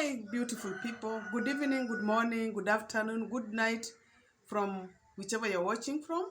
Hi, beautiful people. Good evening, good morning, good afternoon, good night from whichever you're watching from.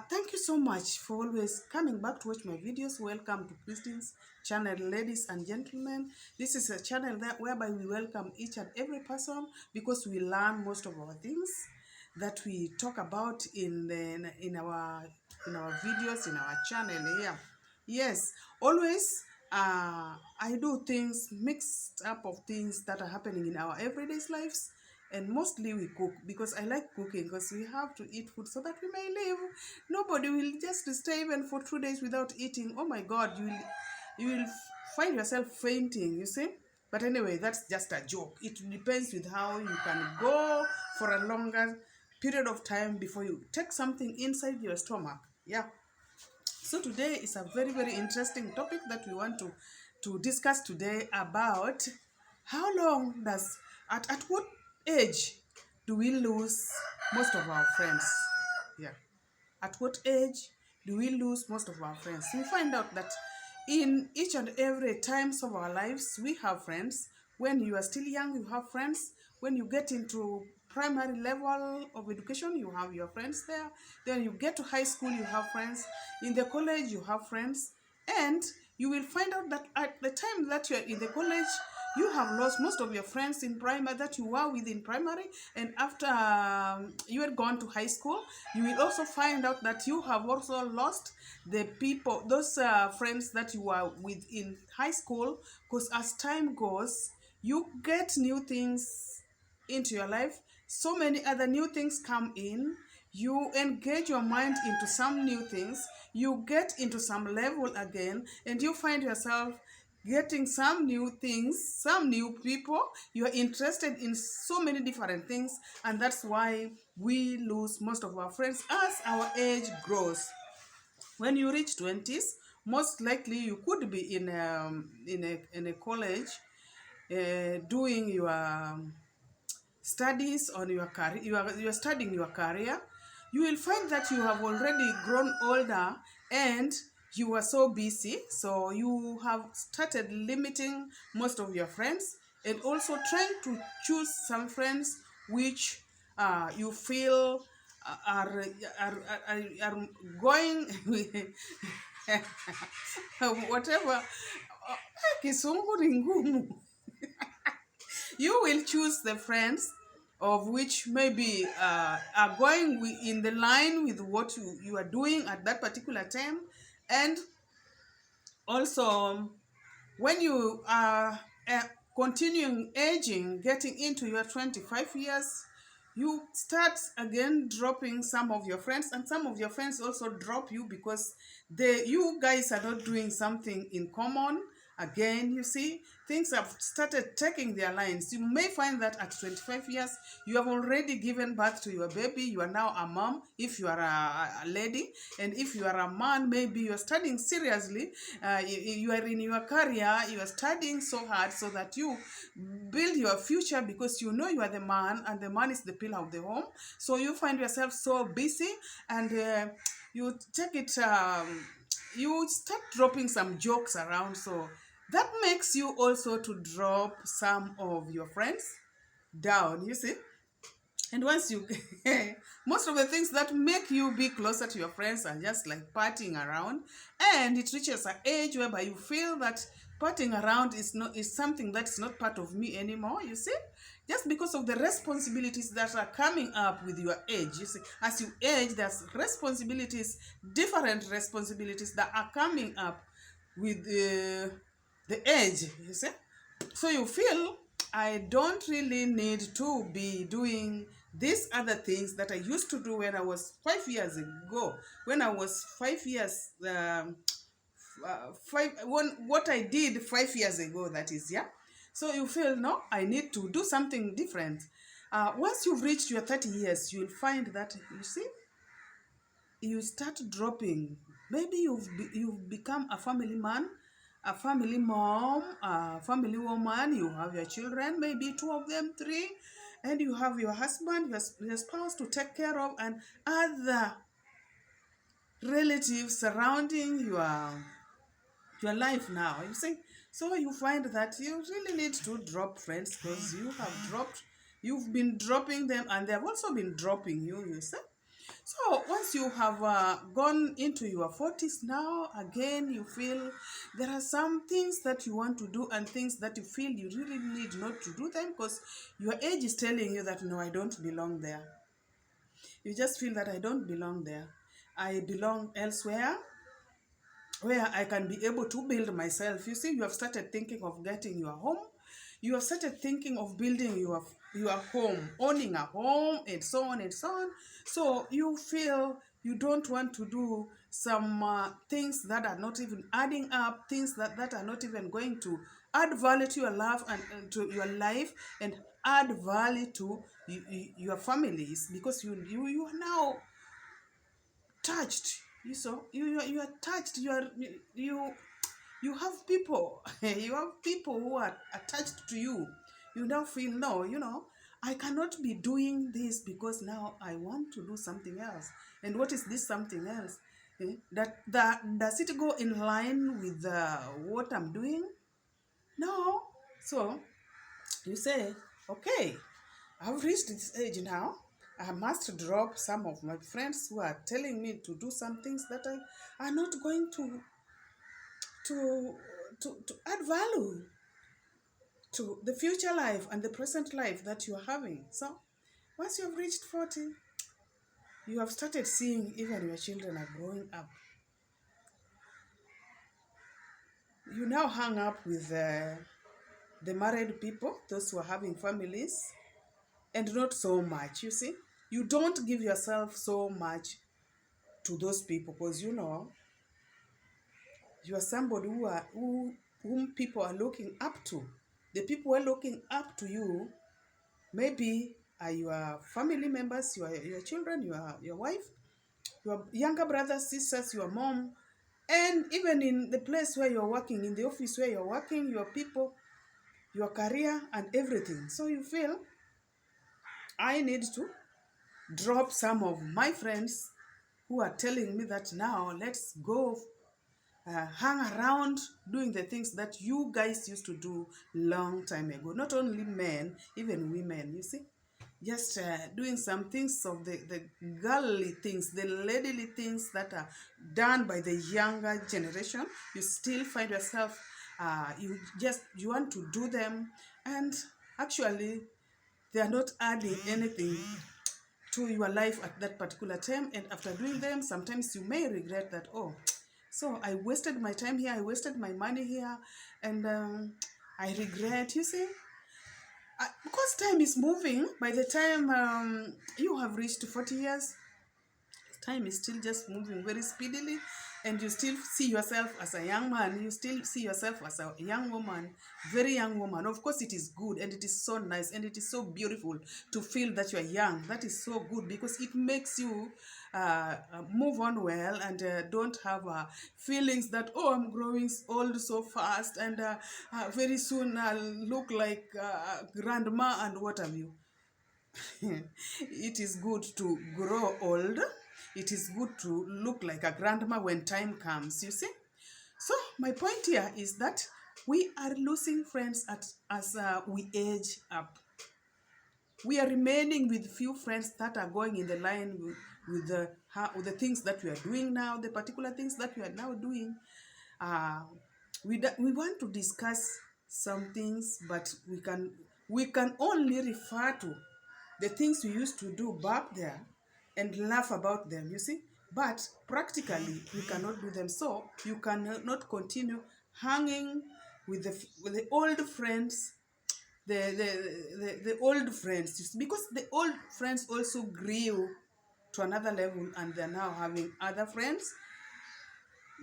Thank you so much for always coming back to watch my videos. Welcome to Christine's channel, ladies and gentlemen. This is a channel that whereby we welcome each and every person because we learn most of our things that we talk about in our videos in our channel here. Yes, always I do things mixed up of things that are happening in our everyday lives, and mostly we cook because I like cooking because we have to eat food so that we may live. Nobody will just stay even for 2 days without eating. Oh my God, you will find yourself fainting. You see. But anyway, that's just a joke. It depends with how you can go for a longer period of time before you take something inside your stomach. Yeah. So today is a very, very interesting topic that we want to discuss today about how long at what age do we lose most of our friends? Yeah. At what age do we lose most of our friends? We find out that in each and every times of our lives, we have friends. When you are still young, you have friends. When you get into primary level of education, you have your friends there. Then you get to high school, you have friends. In the college, you have friends. And you will find out that at the time that you are in the college, you have lost most of your friends in primary that you were with in primary, and after you had gone to high school, you will also find out that you have also lost the people, those friends that you were with in high school, because as time goes, you get new things into your life. So many other new things come in. You engage your mind into some new things. You get into some level again, and you find yourself getting some new things, some new people. You are interested in so many different things, and that's why we lose most of our friends as our age grows. When you reach 20s, most likely you could be in a college doing your studies on your career. You are studying your career. You will find that you have already grown older and you are so busy, so you have started limiting most of your friends and also trying to choose some friends which you feel are, are, are going whatever. Kisungu ni ngumu. You will choose the friends of which maybe are going in the line with what you are doing at that particular time. And also, when you are continuing aging, getting into your 25 years, you start again dropping some of your friends, and some of your friends also drop you because you guys are not doing something in common. Again, you see, things have started taking their lines. You may find that at 25 years, you have already given birth to your baby. You are now a mom if you are a lady. And if you are a man, maybe you are studying seriously. You are in your career. You are studying so hard so that you build your future because you know you are the man and the man is the pillar of the home. So you find yourself so busy and you take it... you start dropping some jokes around, so that makes you also to drop some of your friends down, you see. And once you most of the things that make you be closer to your friends are just like partying around, and it reaches an age whereby you feel that partying around is something that's not part of me anymore, you see, just because of the responsibilities that are coming up with your age. You see, as you age, there's responsibilities, different responsibilities that are coming up with the age, you see. So you feel, I don't really need to be doing these other things that I used to do when I was 5 years ago. When I was 5 years, what I did 5 years ago, that is, yeah. So you feel, no, I need to do something different. Once you've reached your 30 years, you'll find that, you see, you start dropping. Maybe you've become a family man, a family mom, a family woman. You have your children, maybe two of them, three, and you have your husband, your spouse to take care of, and other relatives surrounding your your life now, you see. So you find that you really need to drop friends because you've been dropping them and they have also been dropping you, you see. So once you have gone into your 40s now, again, you feel there are some things that you want to do and things that you feel you really need not to do them because your age is telling you that, no, I don't belong there. You just feel that I don't belong there. I belong elsewhere where I can be able to build myself. You see, you have started thinking of getting your home. You have started thinking of building your home, owning a home, and so on and so on. So you feel you don't want to do some things that are not even adding up, things that are not even going to add value to your life and to your life and add value to your families because you are now touched. You are touched. You have people. You have people who are attached to you. You now feel, no, I cannot be doing this because now I want to do something else. And what is this something else? That does it go in line with what I'm doing? No. So you say, okay, I've reached this age now. I must drop some of my friends who are telling me to do some things that are not going to, to add value to the future life and the present life that you are having. So once you have reached 40, you have started seeing even your children are growing up. You now hang up with the married people, those who are having families, and not so much, you see. You don't give yourself so much to those people because you are somebody whom people are looking up to. The people who are looking up to you maybe are your family members, your children, your wife, your younger brothers, sisters, your mom, and even in the place where you're working, in the office where you're working, your people, your career, and everything. So you feel, I need to drop some of my friends who are telling me that now let's go hang around doing the things that you guys used to do long time ago. Not only men, even women, you see. Just doing some things of the girly things, the ladyly things that are done by the younger generation. You still find yourself, you want to do them, and actually they are not adding anything to your life at that particular time. And after doing them, sometimes you may regret that, oh, so I wasted my time here, I wasted my money here, and I regret, you see. Because time is moving. By the time you have reached 40 years, time is still just moving very speedily, and you still see yourself as a young man, you still see yourself as a young woman, very young woman. Of course, it is good and it is so nice and it is so beautiful to feel that you are young. That is so good because it makes you move on well and don't have feelings that, oh, I'm growing old so fast and very soon I'll look like grandma and what have you. It is good to grow old. It is good to look like a grandma when time comes, you see. So my point here is that we are losing friends as we age up. We are remaining with few friends that are going in the line with the things that we are doing now, the particular things that we are now doing. We want to discuss some things, but we can only refer to the things we used to do back there and laugh about them, you see. But practically, we cannot do them. So you cannot continue hanging with the old friends, the old friends, because the old friends also grew to another level and they're now having other friends.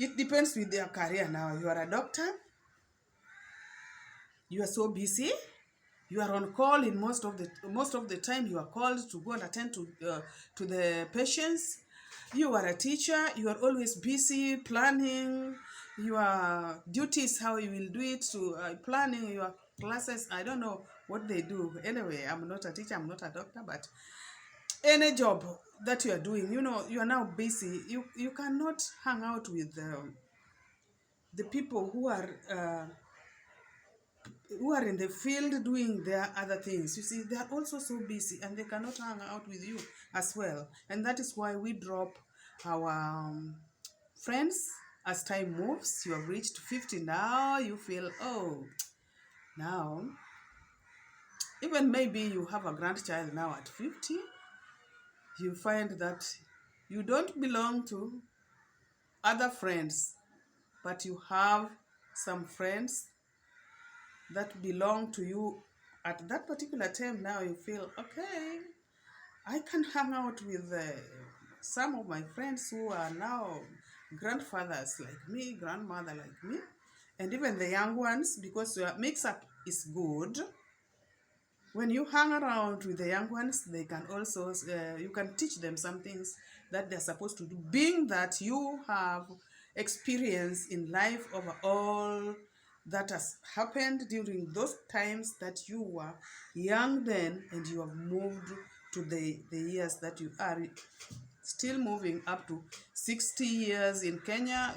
It depends with their career now. You are a doctor, you are so busy, you are on call in most of the time. You are called to go and attend to the patients. You are a teacher, you are always busy planning your duties, how you will do it, to planning your classes. I don't know what they do. Anyway, I'm not a teacher, I'm not a doctor, but any job that you are doing, you are now busy. You cannot hang out with the people who are in the field doing their other things. You see, they are also so busy and they cannot hang out with you as well. And that is why we drop our friends as time moves. You have reached 50 now, you feel, oh, now, even maybe you have a grandchild now at 50, you find that you don't belong to other friends, but you have some friends that belong to you at that particular time. Now you feel, okay, I can hang out with some of my friends who are now grandfathers like me, grandmother like me, and even the young ones, because your mix-up is good. When you hang around with the young ones, they can also, you can teach them some things that they're supposed to do, being that you have experience in life over all that has happened during those times that you were young then, and you have moved to the years that you are still moving up to 60 years in Kenya.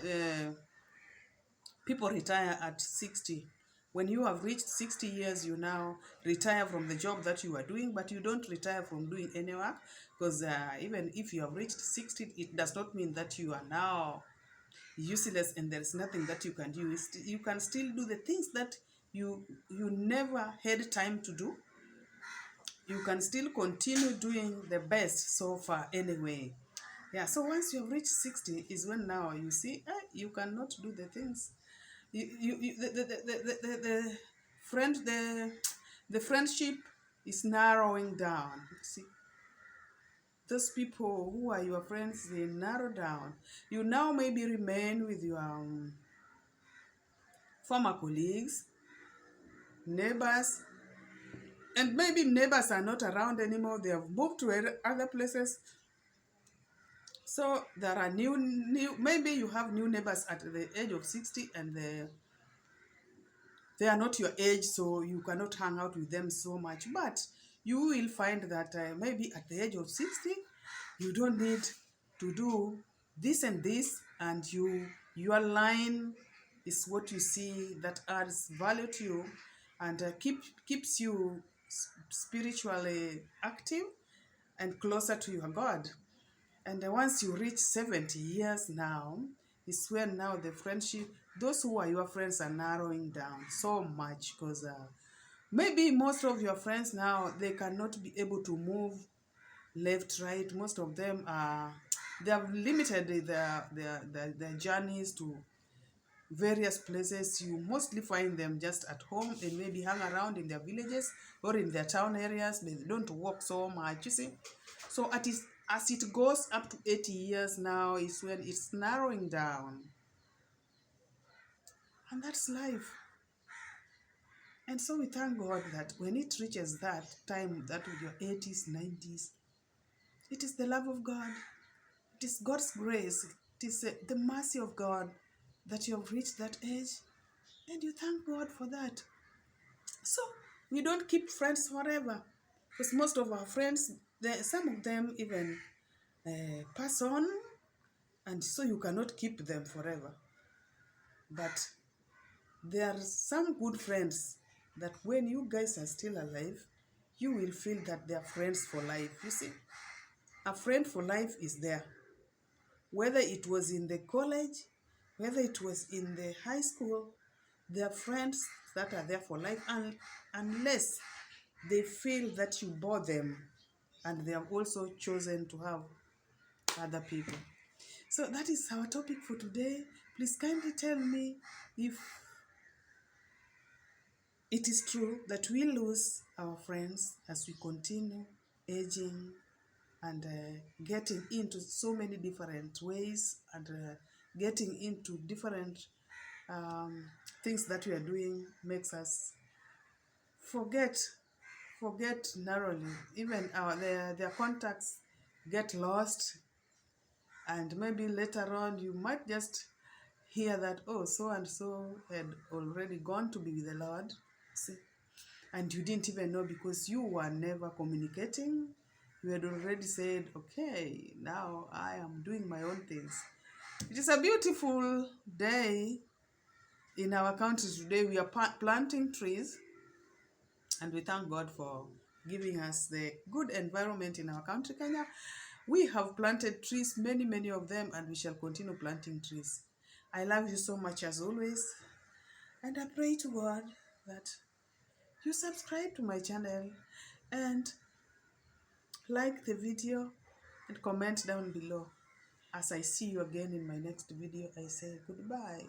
People retire at 60. When you have reached 60 years, you now retire from the job that you are doing, but you don't retire from doing any work, because even if you have reached 60, it does not mean that you are now useless and there is nothing that you can do. You can still do the things that you never had time to do. You can still continue doing the best so far anyway. Yeah, so once you have reached 60 is when now you see you cannot do the things. The friend the friendship is narrowing down. See, those people who are your friends, they narrow down. You now maybe remain with your former colleagues, neighbors, and maybe neighbors are not around anymore. They have moved to other places. So there are new. Maybe you have new neighbors at the age of 60, and they are not your age, so you cannot hang out with them so much. But you will find that maybe at the age of 60, you don't need to do this and this, and your line is what you see that adds value to you, and keeps you spiritually active and closer to your God. And once you reach 70 years now, is when now the friendship, those who are your friends are narrowing down so much, because maybe most of your friends now, they cannot be able to move left, right. Most of them are, they have limited their journeys to various places. You mostly find them just at home and maybe hang around in their villages or in their town areas, but they don't walk so much, you see. So as it goes up to 80 years now is when it's narrowing down. And that's life. And so we thank God that when it reaches that time, that with your 80s, 90s, it is the love of God. It is God's grace. It is the mercy of God that you have reached that age. And you thank God for that. So we don't keep friends forever, because most of our friends, some of them even pass on, and so you cannot keep them forever. But there are some good friends that when you guys are still alive, you will feel that they are friends for life. You see, a friend for life is there. Whether it was in the college, whether it was in the high school, there are friends that are there for life, and unless they feel that you bore them, and they have also chosen to have other people. So that is our topic for today. Please kindly tell me if it is true that we lose our friends as we continue aging and getting into so many different ways, and getting into different things that we are doing makes us forget narrowly. Even their contacts get lost, and maybe later on you might just hear that, oh, so and so had already gone to be with the Lord. See, and you didn't even know, because you were never communicating. You had already said, okay, now I am doing my own things. It is a beautiful day in our country today, we are planting trees, and we thank God for giving us the good environment in our country, Kenya. We have planted trees, many, many of them, and we shall continue planting trees. I love you so much as always, and I pray to God that you subscribe to my channel and like the video and comment down below. As I see you again in my next video, I say goodbye.